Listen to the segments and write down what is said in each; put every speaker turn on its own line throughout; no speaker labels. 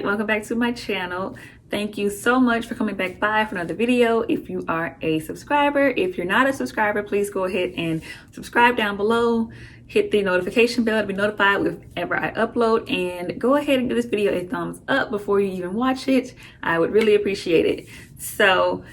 welcome back to my channel. Thank you so much for coming back by for another video. If you are a subscriber, if you're not a subscriber, please go ahead and subscribe down below. Hit the notification bell to be notified whenever I upload, and go ahead and give this video a thumbs up before you even watch it. I would really appreciate it. So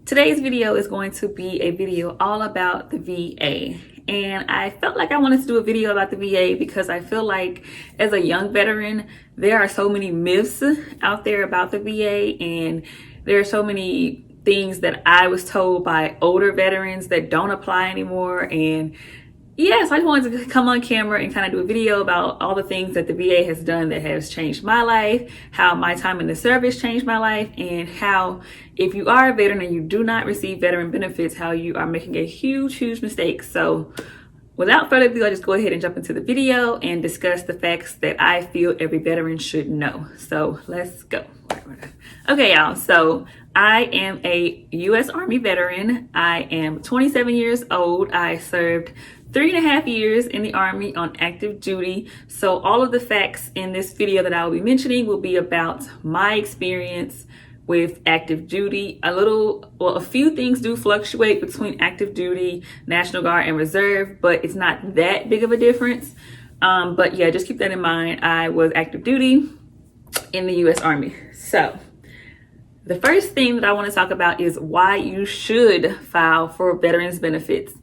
today's video is going to be a video all about the VA. And I felt like I wanted to do a video about the VA because I feel like as a young veteran, there are so many myths out there about the VA, and there are so many things that I was told by older veterans that don't apply anymore. And yes, I just wanted to come on camera and kind of do a video about all the things that the VA has done that has changed my life, how my time in the service changed my life, and how if you are a veteran and you do not receive veteran benefits, how you are making a huge mistake. So without further ado, I'll just go ahead and jump into the video and discuss the facts that I feel every veteran should know. So let's go. Okay, y'all. So I am a U.S. Army veteran. I am 27 years old. I served 3.5 years in the Army on active duty. So all of the facts in this video that I will be mentioning will be about my experience with active duty. A few things do fluctuate between active duty, National Guard, and Reserve, but it's not that big of a difference. But yeah, just keep that in mind. I was active duty in the U.S. Army. So the first thing that I want to talk about is why you should file for veterans benefits.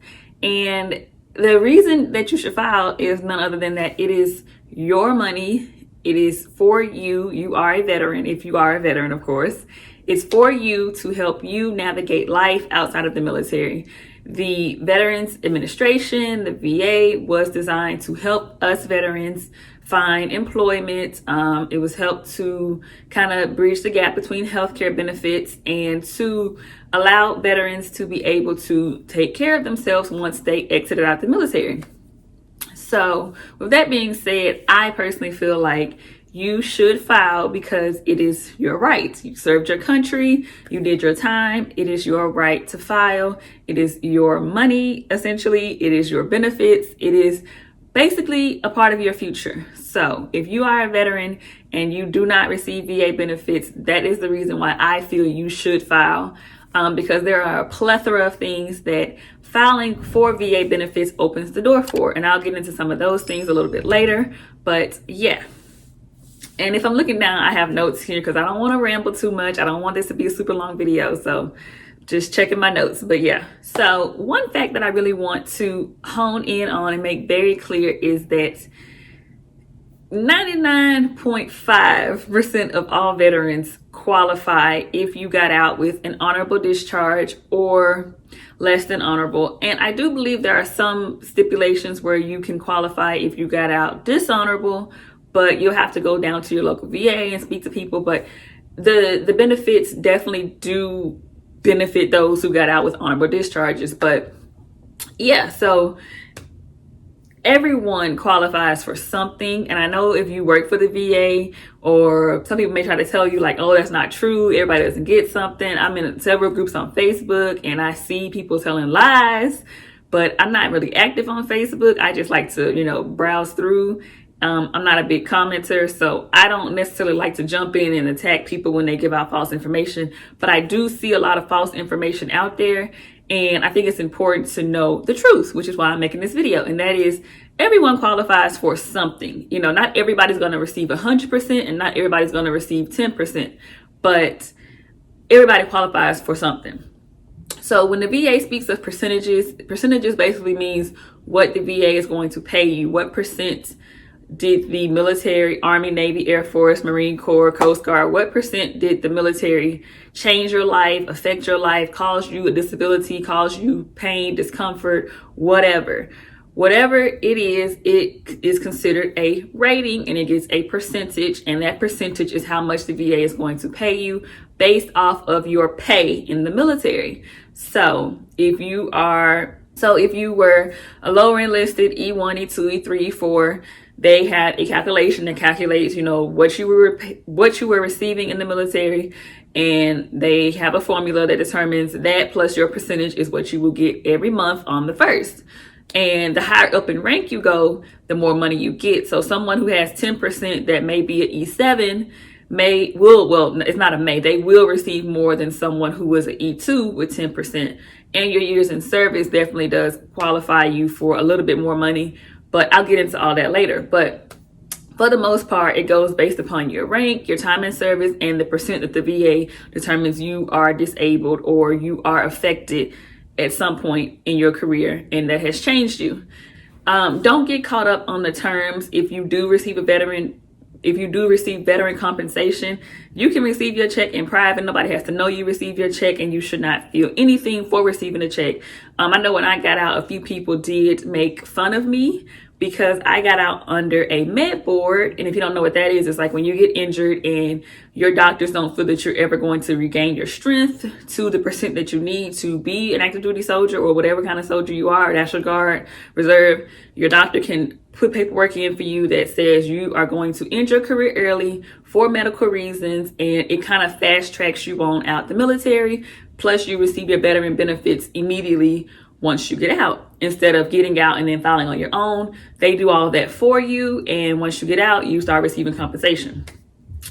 And the reason that you should file is none other than that it is your money. It is for you. You are a veteran, if you are a veteran, of course. It's for you to help you navigate life outside of the military. The Veterans Administration, the VA, was designed to help us veterans find employment. It was helped to kind of bridge the gap between healthcare benefits and to allow veterans to be able to take care of themselves once they exited out the military. So with that being said, I personally feel like you should file because it is your right. You served your country, you did your time. It is your right to file. It is your money, essentially. It is your benefits. It is basically a part of your future. So if you are a veteran and you do not receive VA benefits, that is the reason why I feel you should file. Because there are a plethora of things that filing for VA benefits opens the door for. And I'll get into some of those things a little bit later. But yeah. And if I'm looking down, I have notes here because I don't want to ramble too much. I don't want this to be a super long video. So just checking my notes. But yeah. So one fact that I really want to hone in on and make very clear is that 99.5% of all veterans qualify if you got out with an honorable discharge or less than honorable. And I do believe there are some stipulations where you can qualify if you got out dishonorable, but you'll have to go down to your local VA and speak to people. But the benefits definitely do benefit those who got out with honorable discharges. But yeah, so everyone qualifies for something. And I know if you work for the VA, or some people may try to tell you like, oh, that's not true, everybody doesn't get something. I'm in several groups on Facebook and I see people telling lies, but I'm not really active on Facebook. I just like to, browse through. I'm not a big commenter, so I don't necessarily like to jump in and attack people when they give out false information, but I do see a lot of false information out there. And I think it's important to know the truth, which is why I'm making this video. And that is, everyone qualifies for something. Not everybody's going to receive 100% and not everybody's going to receive 10%, but everybody qualifies for something. So when the VA speaks of percentages basically means what the VA is going to pay you. What percent did the military, Army, Navy, Air Force, Marine Corps, Coast Guard, what percent did the military change your life, affect your life, cause you a disability, cause you pain, discomfort, whatever. Whatever it is considered a rating, and it gets a percentage, and that percentage is how much the VA is going to pay you based off of your pay in the military. So if you were a lower enlisted, E1, E2, E3, E4, they had a calculation that calculates, what you were receiving in the military, and they have a formula that determines that plus your percentage is what you will get every month on the first. And the higher up in rank you go, the more money you get. So someone who has 10% that may be an E7 it's not a may, they will receive more than someone who was an E2 with 10%. And your years in service definitely does qualify you for a little bit more money, but I'll get into all that later. But for the most part, it goes based upon your rank, your time in service, and the percent that the VA determines you are disabled or you are affected at some point in your career and that has changed you. Don't get caught up on the terms. If you do receive veteran compensation, you can receive your check in private. Nobody has to know you receive your check, and you should not feel anything for receiving a check. I know when I got out, a few people did make fun of me because I got out under a med board. And if you don't know what that is, it's like when you get injured and your doctors don't feel that you're ever going to regain your strength to the percent that you need to be an active duty soldier or whatever kind of soldier you are, National Guard, Reserve. Your doctor can put paperwork in for you that says you are going to end your career early for medical reasons, and it kind of fast tracks you on out the military. Plus you receive your veteran benefits immediately once you get out, instead of getting out and then filing on your own. They do all of that for you, and once you get out, you start receiving compensation.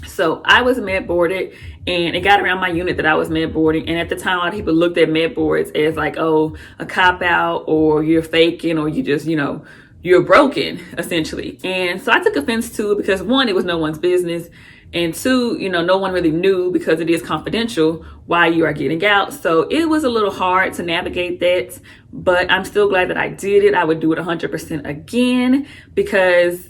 So I was med boarded, and it got around my unit that I was med boarding. And at the time, a lot of people looked at med boards as like, oh, a cop out, or you're faking, or you just, you're broken, essentially. And so I took offense to it because, one, it was no one's business. And two, no one really knew, because it is confidential, why you are getting out. So it was a little hard to navigate that, but I'm still glad that I did it. I would do it 100% again, because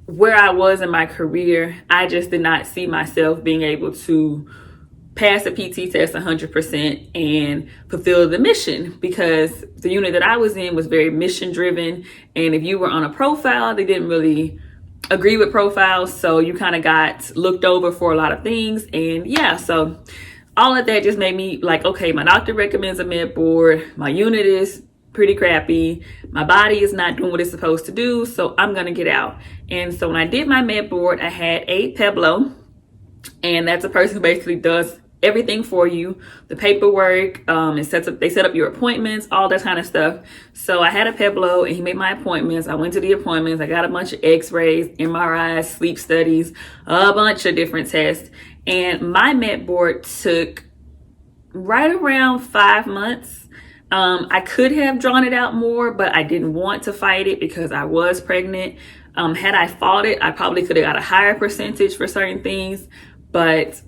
where I was in my career, I just did not see myself being able to pass a PT test 100% and fulfill the mission, because the unit that I was in was very mission driven. And if you were on a profile, they didn't really agree with profiles. So you kind of got looked over for a lot of things. And yeah, so all of that just made me like, okay, my doctor recommends a med board. My unit is pretty crappy. My body is not doing what it's supposed to do. So I'm going to get out. And so when I did my med board, I had a Peblo, and that's a person who basically does everything for you, the paperwork, they set up your appointments, all that kind of stuff. So I had a Peblo, and he made my appointments. I went to the appointments. I got a bunch of x-rays, MRIs, sleep studies, a bunch of different tests. And my med board took right around 5 months. I could have drawn it out more, but I didn't want to fight it because I was pregnant. Had I fought it, I probably could have got a higher percentage for certain things, but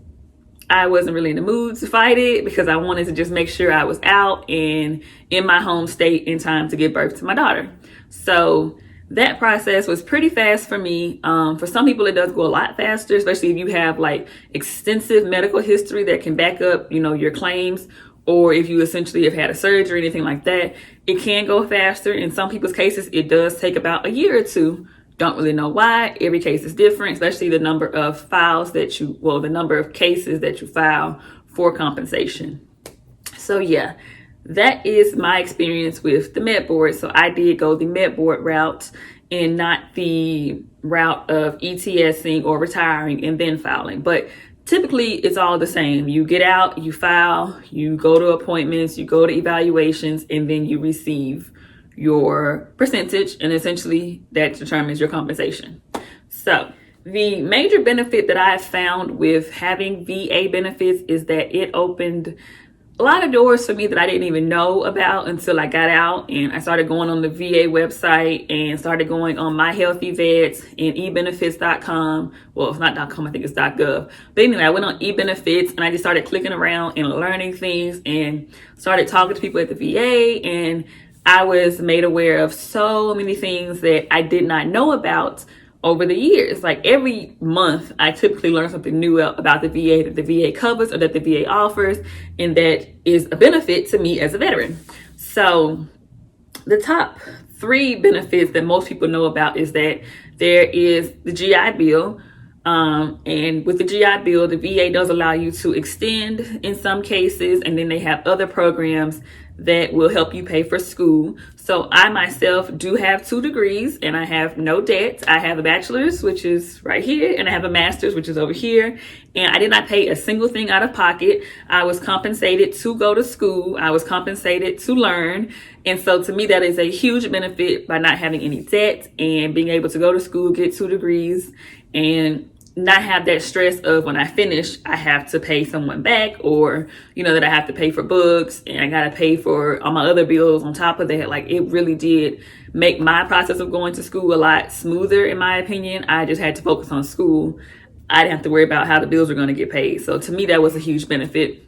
I wasn't really in the mood to fight it because I wanted to just make sure I was out and in my home state in time to give birth to my daughter. So that process was pretty fast for me. For some people, it does go a lot faster, especially if you have like extensive medical history that can back up, your claims, or if you essentially have had a surgery or anything like that. It can go faster. In some people's cases, it does take about a year or two. Don't really know why. Every case is different, especially the number of the number of cases that you file for compensation. So yeah, that is my experience with the med board. So I did go the med board route and not the route of ETSing or retiring and then filing. But typically it's all the same. You get out, you file, you go to appointments, you go to evaluations, and then you receive your percentage, and essentially that determines your compensation. So the major benefit that I have found with having VA benefits is that it opened a lot of doors for me that I didn't even know about until I got out, and I started going on the VA website and started going on My Healthy Vets and ebenefits.com. Well, it's not .com, I think it's .gov. But anyway, I went on eBenefits and I just started clicking around and learning things and started talking to people at the VA, and I was made aware of so many things that I did not know about over the years. Like every month, I typically learn something new about the VA that the VA covers or that the VA offers, and that is a benefit to me as a veteran. So the top 3 benefits that most people know about is that there is the GI Bill. And with the GI Bill, the VA does allow you to extend in some cases, and then they have other programs that will help you pay for school. So I myself do have 2 degrees and I have no debt. I have a bachelor's, which is right here, and I have a master's, which is over here. And I did not pay a single thing out of pocket. I was compensated to go to school. I was compensated to learn. And so to me, that is a huge benefit by not having any debt and being able to go to school, get 2 degrees, and not have that stress of when I finish, I have to pay someone back, or, you know, that I have to pay for books and I got to pay for all my other bills on top of that. Like, it really did make my process of going to school a lot smoother, in my opinion. I just had to focus on school. I didn't have to worry about how the bills were going to get paid. So to me, that was a huge benefit.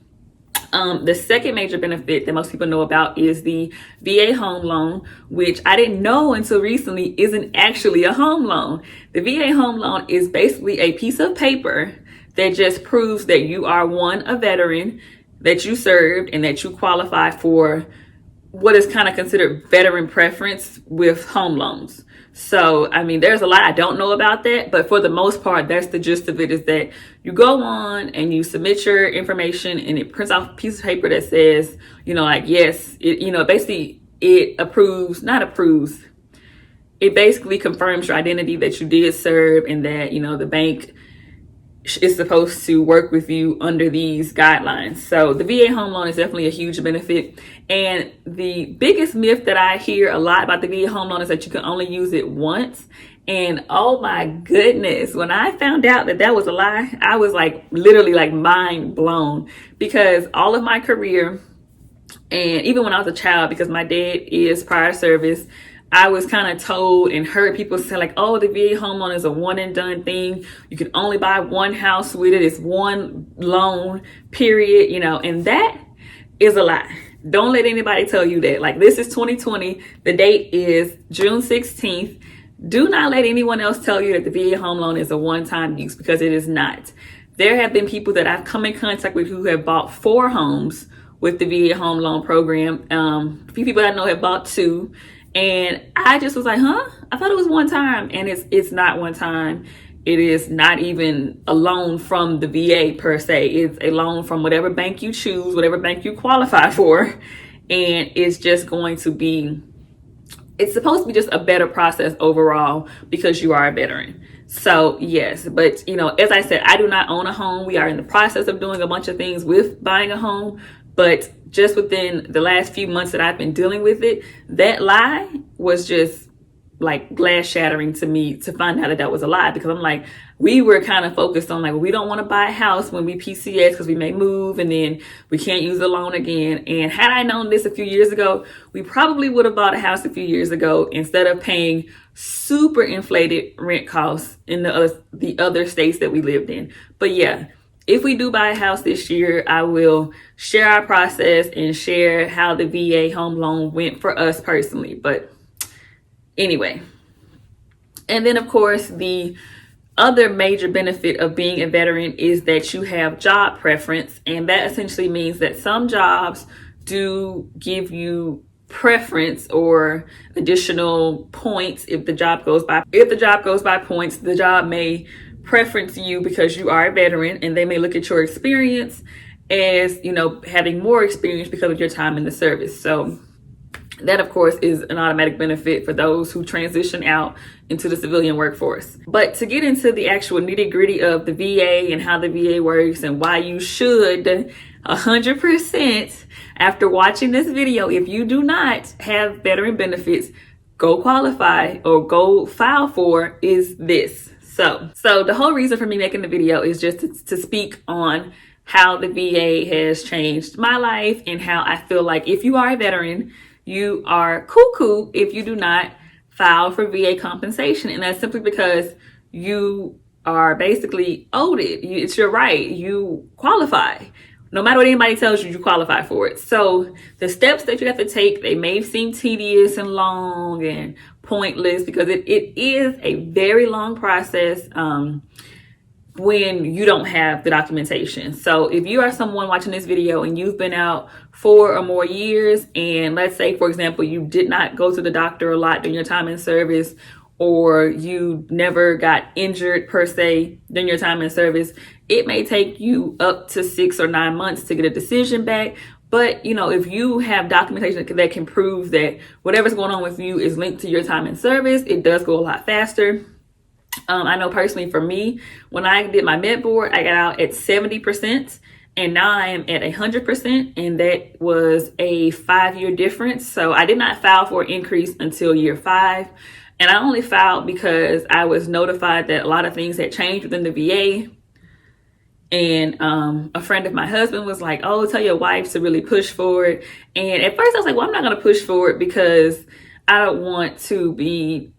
The second major benefit that most people know about is the VA home loan, which I didn't know until recently isn't actually a home loan. The VA home loan is basically a piece of paper that just proves that you are, one, a veteran, that you served, and that you qualify for what is kind of considered veteran preference with home loans. So, I mean, there's a lot I don't know about that, but for the most part, that's the gist of it, is that you go on and you submit your information and it prints off a piece of paper that says, you know, like, yes, it, you know, basically it it basically confirms your identity, that you did serve, and that, you know, the bank is supposed to work with you under these guidelines. So the VA home loan is definitely a huge benefit. And the biggest myth that I hear a lot about the VA home loan is that you can only use it once. And oh my goodness, when I found out that that was a lie, I was like literally like mind blown, because all of my career, and even when I was a child, because my dad is prior service, I was kind of told and heard people say like, oh, the VA home loan is a one and done thing. You can only buy one house with it. It's one loan, period, you know, and that is a lie. Don't let anybody tell you that. Like, this is 2020. The date is June 16th. Do not let anyone else tell you that the VA home loan is a one-time use, because it is not. There have been people that I've come in contact with who have bought 4 homes with the VA home loan program. A few people I know have bought 2. And I just was like, huh? I thought it was one time. And it's not one time. It is not even a loan from the VA per se. It's a loan from whatever bank you choose, whatever bank you qualify for. And it's just going to be, it's supposed to be just a better process overall, because you are a veteran. So yes, but you know, as I said, I do not own a home. We are in the process of doing a bunch of things with buying a home. But just within the last few months that I've been dealing with it, that lie was just like glass shattering to me, to find out that that was a lie. Because I'm like, we were kind of focused on like, we don't want to buy a house when we PCS because we may move and then we can't use the loan again. And had I known this a few years ago, we probably would have bought a house a few years ago instead of paying super inflated rent costs in the other states that we lived in. But yeah, if we do buy a house this year, I will share our process and share how the VA home loan went for us personally. But anyway, and then of course, the other major benefit of being a veteran is that you have job preference. And that essentially means that some jobs do give you preference or additional points if the job goes by. If the job goes by points, the job may preference you because you are a veteran, and they may look at your experience as, you know, having more experience because of your time in the service. So that, of course, is an automatic benefit for those who transition out into the civilian workforce. But to get into the actual nitty-gritty of the VA and how the VA works and why you should 100%, after watching this video, if you do not have veteran benefits, go qualify or go file for, is this. So the whole reason for me making the video is just to speak on how the VA has changed my life, and how I feel like if you are a veteran, you are cuckoo if you do not file for VA compensation. And that's simply because you are basically owed it. It's your right. You qualify. No matter what anybody tells you, you qualify for it. So the steps that you have to take, they may seem tedious and long and pointless, because it is a very long process when you don't have the documentation. So if you are someone watching this video and you've been out 4 or more years, and let's say, for example, you did not go to the doctor a lot during your time in service, or you never got injured per se during your time in service, it may take you up to 6 or 9 months to get a decision back. But, you know, if you have documentation that can prove that whatever's going on with you is linked to your time in service, it does go a lot faster. I know personally for me, when I did my med board, I got out at 70%, and now I am at 100%, and that was a 5-year difference. So I did not file for an increase until year 5. And I only filed because I was notified that a lot of things had changed within the VA. And a friend of my husband was like, oh, tell your wife to really push for it. And at first I was like, well, I'm not going to push for it because I don't want to be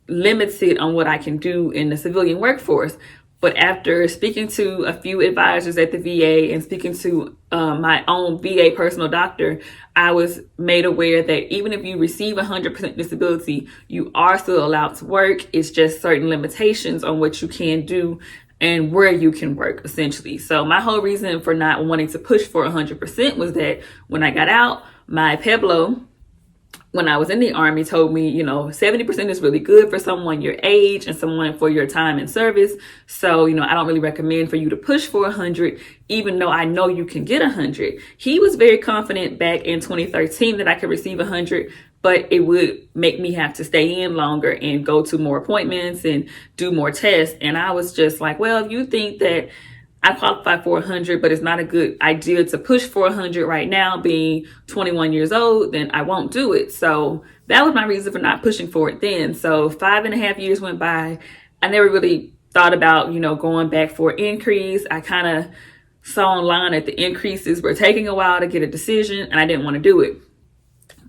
limited on what I can do in the civilian workforce. But after speaking to a few advisors at the VA and speaking to my own VA personal doctor, I was made aware that even if you receive 100% disability, you are still allowed to work. It's just certain limitations on what you can do and where you can work, essentially. So my whole reason for not wanting to push for 100% was that when I got out, my Pueblo, when I was in the Army, told me, 70% is really good for someone your age and someone for your time in service. So, I don't really recommend for you to push for 100, even though I know you can get 100. He was very confident back in 2013 that I could receive 100, but it would make me have to stay in longer and go to more appointments and do more tests. And I was just like, well, if you think that I qualify for 100, but it's not a good idea to push for 100 right now, being 21 years old, then I won't do it. So that was my reason for not pushing for it then. So 5.5 years went by. I never really thought about, going back for an increase. I kind of saw online that the increases were taking a while to get a decision, and I didn't want to do it.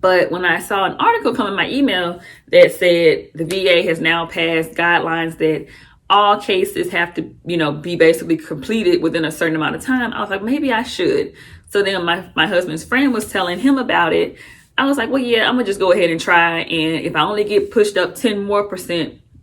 But when I saw an article come in my email that said the VA has now passed guidelines that all cases have to, be basically completed within a certain amount of time, I was like, maybe I should. So then my husband's friend was telling him about it. I was like, well, yeah, I'm gonna just go ahead and try. And if I only get pushed up 10% more,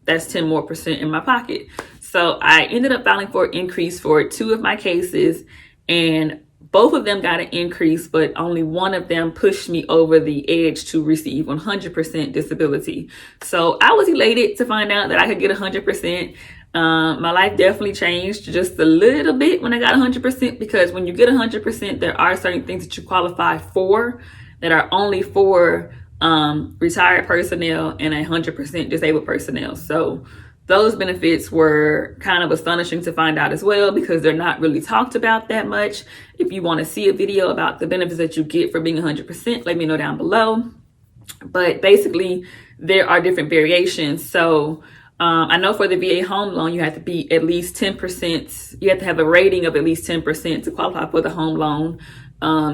that's 10% more in my pocket. So I ended up filing for an increase for 2 of my cases, and both of them got an increase, but only one of them pushed me over the edge to receive 100% disability. So I was elated to find out that I could get 100%. My life definitely changed just a little bit when I got 100%, because when you get 100%, there are certain things that you qualify for that are only for retired personnel and 100% disabled personnel. So those benefits were kind of astonishing to find out as well, because they're not really talked about that much. If you want to see a video about the benefits that you get for being 100%, let me know down below. But basically, there are different variations. So I know for the VA home loan, you have to be at least 10%. You have to have a rating of at least 10% to qualify for the home loan.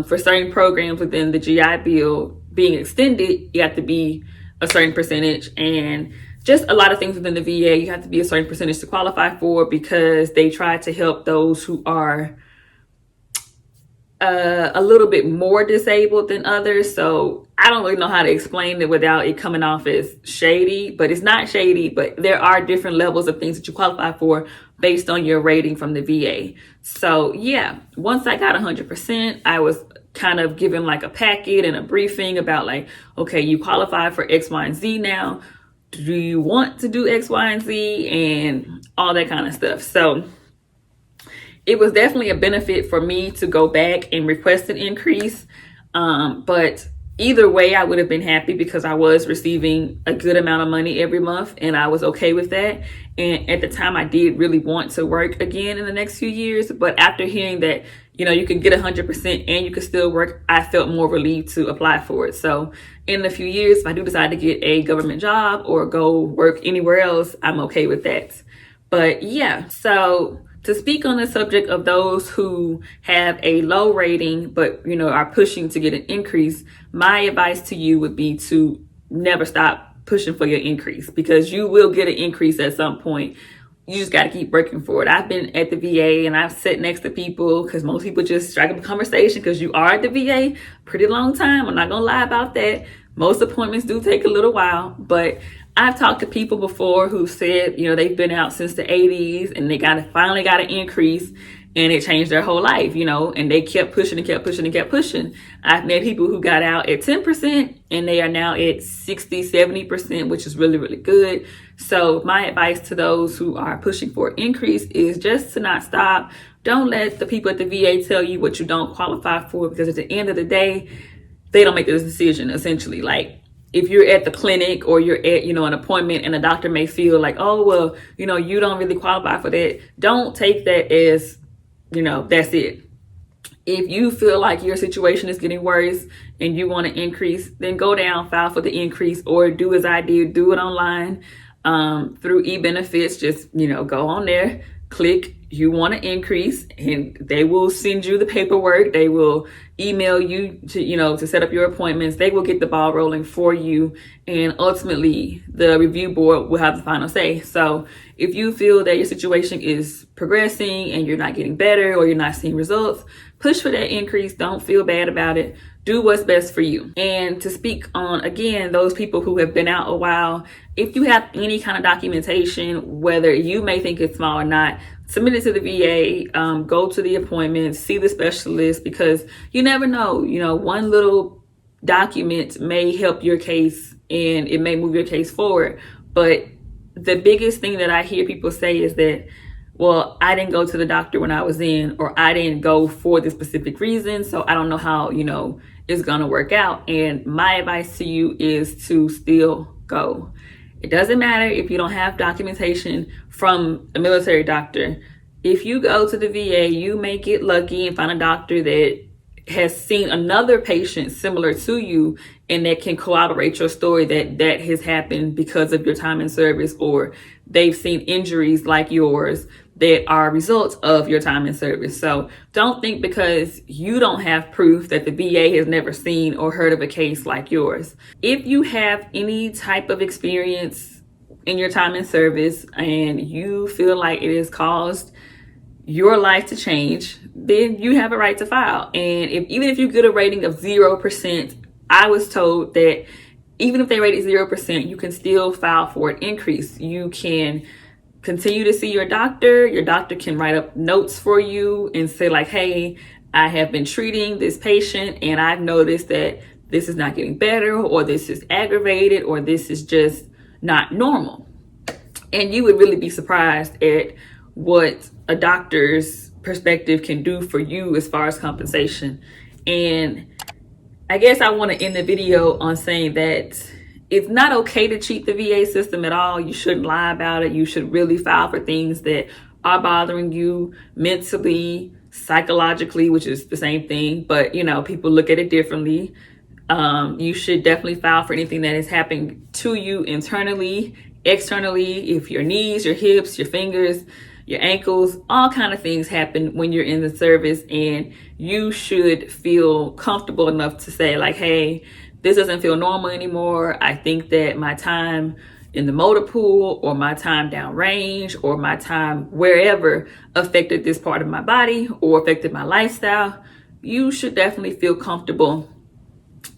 For certain programs within the GI Bill being extended, you have to be a certain percentage, and just a lot of things within the VA, you have to be a certain percentage to qualify for, because they try to help those who are a little bit more disabled than others. So I don't really know how to explain it without it coming off as shady, but it's not shady. But there are different levels of things that you qualify for based on your rating from the VA. So yeah, once I got 100%, I was kind of given like a packet and a briefing about like, okay, you qualify for X, Y, and Z now. Do you want to do X, Y, and Z, and all that kind of stuff? So it was definitely a benefit for me to go back and request an increase. But either way, I would have been happy, because I was receiving a good amount of money every month, and I was okay with that. And at the time, I did really want to work again in the next few years. But after hearing that, you can get 100% and you can still work, I felt more relieved to apply for it. So in a few years, if I do decide to get a government job or go work anywhere else, I'm okay with that. But yeah, so to speak on the subject of those who have a low rating, but, are pushing to get an increase, my advice to you would be to never stop pushing for your increase, because you will get an increase at some point. You just got to keep working for it. I've been at the VA and I've sat next to people, because most people just strike up a conversation because you are at the VA pretty long time. I'm not going to lie about that. Most appointments do take a little while, but I've talked to people before who said, they've been out since the 80s and they finally got an increase, and it changed their whole life, and they kept pushing and kept pushing and kept pushing. I've met people who got out at 10% and they are now at 60, 70%, which is really, really good. So my advice to those who are pushing for an increase is just to not stop. Don't let the people at the VA tell you what you don't qualify for, because at the end of the day, they don't make this decision, essentially. Like, if you're at the clinic or you're at, an appointment, and the doctor may feel like, oh, well, you don't really qualify for that, don't take that as, that's it. If you feel like your situation is getting worse and you want to increase, then go down, file for the increase, or do as I did, do it online through eBenefits. Just, go on there, click you want to increase, and they will send you the paperwork. They will email you to set up your appointments. They will get the ball rolling for you, and ultimately the review board will have the final say. So if you feel that your situation is progressing and you're not getting better or you're not seeing results, push for that increase. Don't feel bad about it. Do what's best for you. And to speak on, again, those people who have been out a while, if you have any kind of documentation, whether you may think it's small or not, submit it to the VA, go to the appointment, see the specialist, because you never know, one little document may help your case and it may move your case forward. But the biggest thing that I hear people say is that, well, I didn't go to the doctor when I was in, or I didn't go for this specific reason, so I don't know how, it's gonna work out. And my advice to you is to still go. It doesn't matter if you don't have documentation from a military doctor. If you go to the VA, you may get lucky and find a doctor that has seen another patient similar to you and that can corroborate your story that has happened because of your time in service, or they've seen injuries like yours that are results of your time in service. So don't think because you don't have proof that the VA has never seen or heard of a case like yours. If you have any type of experience in your time in service and you feel like it has caused your life to change, then you have a right to file. And even if you get a rating of 0%, I was told that even if they rate it 0%, you can still file for an increase. You can continue to see your doctor. Your doctor can write up notes for you and say like, hey, I have been treating this patient and I've noticed that this is not getting better, or this is aggravated, or this is just not normal. And you would really be surprised at what a doctor's perspective can do for you as far as compensation. And I guess I want to end the video on saying that it's not okay to cheat the VA system at all. You shouldn't lie about it. You should really file for things that are bothering you mentally, psychologically, which is the same thing, but people look at it differently. You should definitely file for anything that is happening to you internally, externally. If your knees, your hips, your fingers, your ankles, all kind of things happen when you're in the service, and you should feel comfortable enough to say like, hey, this doesn't feel normal anymore. I think that my time in the motor pool, or my time downrange, or my time wherever affected this part of my body or affected my lifestyle. You should definitely feel comfortable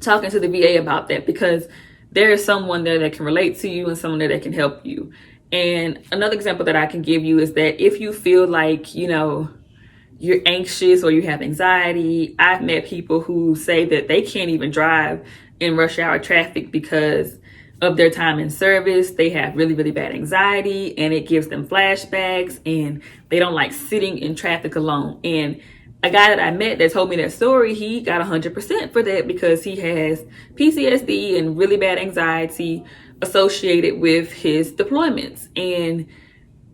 talking to the VA about that, because there is someone there that can relate to you and someone there that can help you. And another example that I can give you is that if you feel like, you're anxious or you have anxiety, I've met people who say that they can't even drive in rush hour traffic because of their time in service. They have really, really bad anxiety and it gives them flashbacks, and they don't like sitting in traffic alone. And a guy that I met that told me that story, he got 100% for that because he has PTSD and really bad anxiety associated with his deployments, and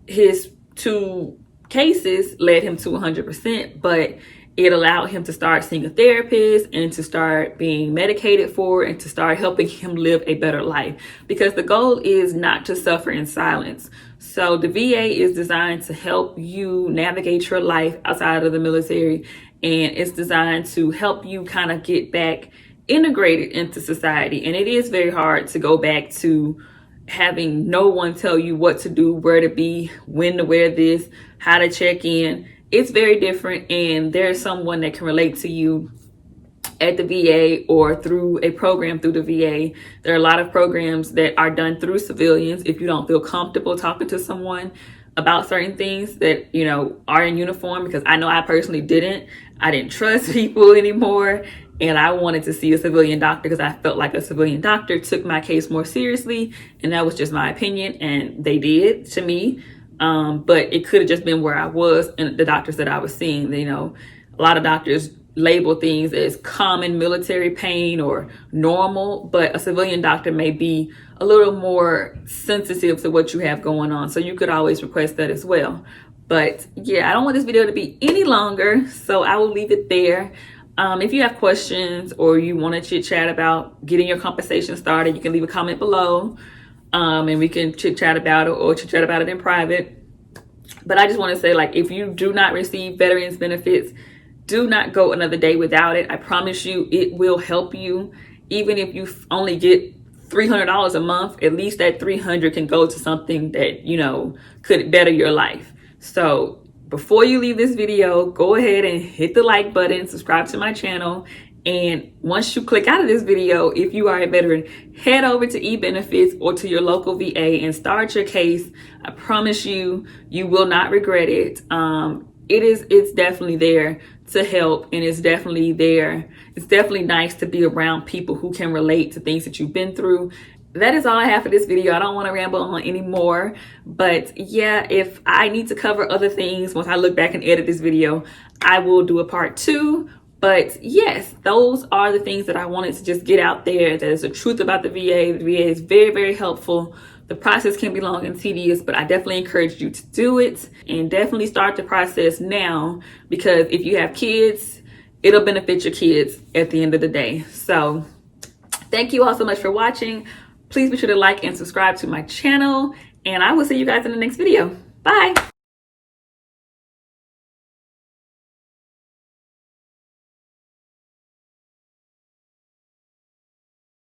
his 2 cases led him to 100%, but it allowed him to start seeing a therapist and to start being medicated for, and to start helping him live a better life, because the goal is not to suffer in silence. So the VA is designed to help you navigate your life outside of the military, and it's designed to help you kind of get back integrated into society. And it is very hard to go back to having no one tell you what to do, where to be, when to wear this, how to check in. It's very different, and there's someone that can relate to you at the VA or through a program through the VA. There are a lot of programs that are done through civilians. If you don't feel comfortable talking to someone about certain things that, are in uniform, because I know I personally didn't. I didn't trust people anymore, and I wanted to see a civilian doctor because I felt like a civilian doctor took my case more seriously, and that was just my opinion, and they did to me. But it could have just been where I was and the doctors that I was seeing. A lot of doctors label things as common military pain or normal, but a civilian doctor may be a little more sensitive to what you have going on. So you could always request that as well. But yeah, I don't want this video to be any longer, so I will leave it there. If you have questions or you want to chit chat about getting your compensation started, you can leave a comment below, and we can chit chat about it or chit chat about it in private. But I just want to say, like, if you do not receive veterans benefits, do not go another day without it. I promise you it will help you. Even if you only get $300 a month, at least that $300 can go to something that, you know, could better your life. So before you leave this video, go ahead and hit the like button, subscribe to my channel. And once you click out of this video, if you are a veteran, head over to eBenefits or to your local VA and start your case. I promise you, you will not regret it. It's definitely there to help, and it's definitely there. It's definitely nice to be around people who can relate to things that you've been through. That is all I have for this video. I don't want to ramble on anymore, but yeah, if I need to cover other things once I look back and edit this video, I will do a part 2. But yes, those are the things that I wanted to just get out there. That is the truth about the VA. The VA is very, very helpful. The process can be long and tedious, but I definitely encourage you to do it, and definitely start the process now, because if you have kids, it'll benefit your kids at the end of the day. So thank you all so much for watching. Please be sure to like and subscribe to my channel, and I will see you guys in the next video. Bye.